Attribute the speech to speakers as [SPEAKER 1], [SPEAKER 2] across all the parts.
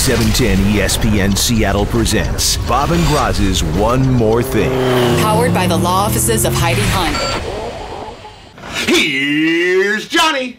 [SPEAKER 1] 710 ESPN Seattle presents Bob and Groz's One More Thing.
[SPEAKER 2] Powered by the law offices of Heidi Hunt.
[SPEAKER 3] Here's Johnny.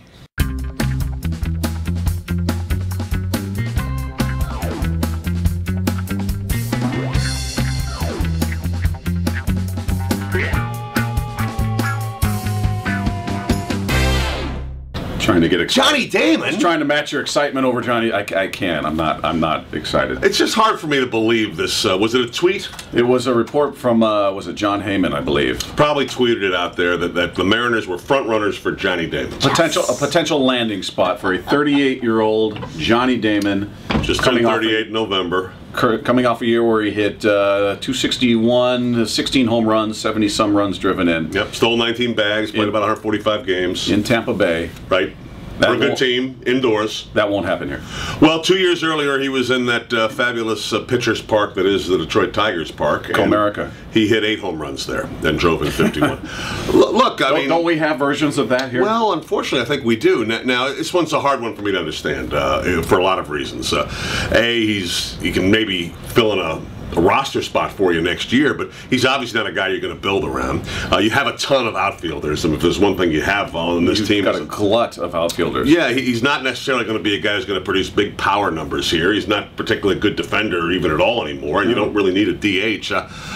[SPEAKER 4] Trying to get excited.
[SPEAKER 3] Johnny Damon?
[SPEAKER 4] Just trying to match your excitement over Johnny. I can't. I'm not excited.
[SPEAKER 3] It's just hard for me to believe this. Was it a tweet?
[SPEAKER 4] It was a report from, was it John Heyman, I believe.
[SPEAKER 3] Probably tweeted it out there that the Mariners were front runners for Johnny Damon.
[SPEAKER 4] A potential landing spot for a 38-year-old Johnny Damon.
[SPEAKER 3] Just turned 38 in November.
[SPEAKER 4] Coming off a year where he hit 261, 16 home runs, 70-some runs driven in.
[SPEAKER 3] Yep, stole 19 bags, played about 145 games.
[SPEAKER 4] In Tampa Bay.
[SPEAKER 3] Right. For a good team, indoors.
[SPEAKER 4] That won't happen here.
[SPEAKER 3] Well, 2 years earlier, he was in that fabulous pitcher's park that is the Detroit Tigers Park.
[SPEAKER 4] Comerica.
[SPEAKER 3] He hit 8 home runs there, then drove in 51. Look, I mean...
[SPEAKER 4] Don't we have versions of that here?
[SPEAKER 3] Well, unfortunately, I think we do. Now, this one's a hard one for me to understand for a lot of reasons. He can maybe fill in a roster spot for you next year, but he's obviously not a guy you're going to build around. You have a ton of outfielders, and if there's one thing you have on this team...
[SPEAKER 4] You've got a glut of outfielders.
[SPEAKER 3] Yeah, he's not necessarily going to be a guy who's going to produce big power numbers here. He's not particularly a good defender even at all anymore, and you don't really need a DH.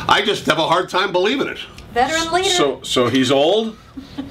[SPEAKER 3] I just have a hard time believing it.
[SPEAKER 5] Veteran leader.
[SPEAKER 4] So he's old?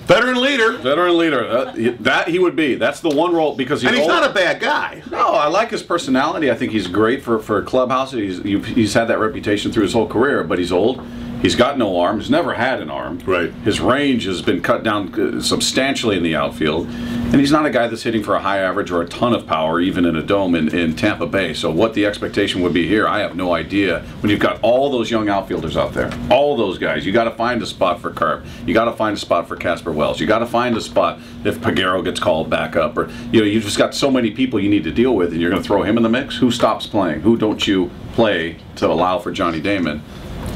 [SPEAKER 3] Veteran leader.
[SPEAKER 4] Veteran leader. That he would be. That's the one role, because he's
[SPEAKER 3] and he's
[SPEAKER 4] old.
[SPEAKER 3] Not a bad guy.
[SPEAKER 4] No, I like his personality. I think he's great for a clubhouse. He's had that reputation through his whole career, but he's old. He's got no arm. He's never had an arm.
[SPEAKER 3] Right.
[SPEAKER 4] His range has been cut down substantially in the outfield. And he's not a guy that's hitting for a high average or a ton of power, even in a dome in Tampa Bay. So what the expectation would be here, I have no idea. When you've got all those young outfielders out there, all those guys, you got to find a spot for Carp. You got to find a spot for Casper Wells. You got to find a spot if Peguero gets called back up. Or you've just got so many people you need to deal with, and you're going to throw him in the mix. Who stops playing? Who don't you play to allow for Johnny Damon?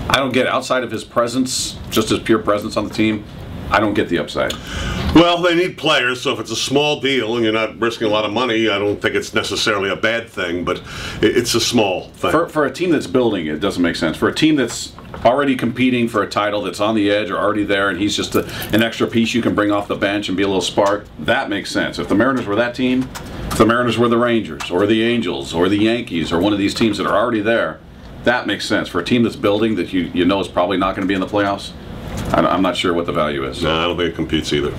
[SPEAKER 4] I don't get it. Outside of his presence, just his pure presence on the team, I don't get the upside.
[SPEAKER 3] Well, they need players, so if it's a small deal and you're not risking a lot of money, I don't think it's necessarily a bad thing, but it's a small thing.
[SPEAKER 4] For a team that's building, it doesn't make sense. For a team that's already competing for a title, that's on the edge or already there, and he's just an extra piece you can bring off the bench and be a little spark, that makes sense. If the Mariners were that team, if the Mariners were the Rangers or the Angels or the Yankees or one of these teams that are already there, that makes sense. For a team that's building that you know is probably not going to be in the playoffs, I'm not sure what the value is.
[SPEAKER 3] No, I don't think it competes either.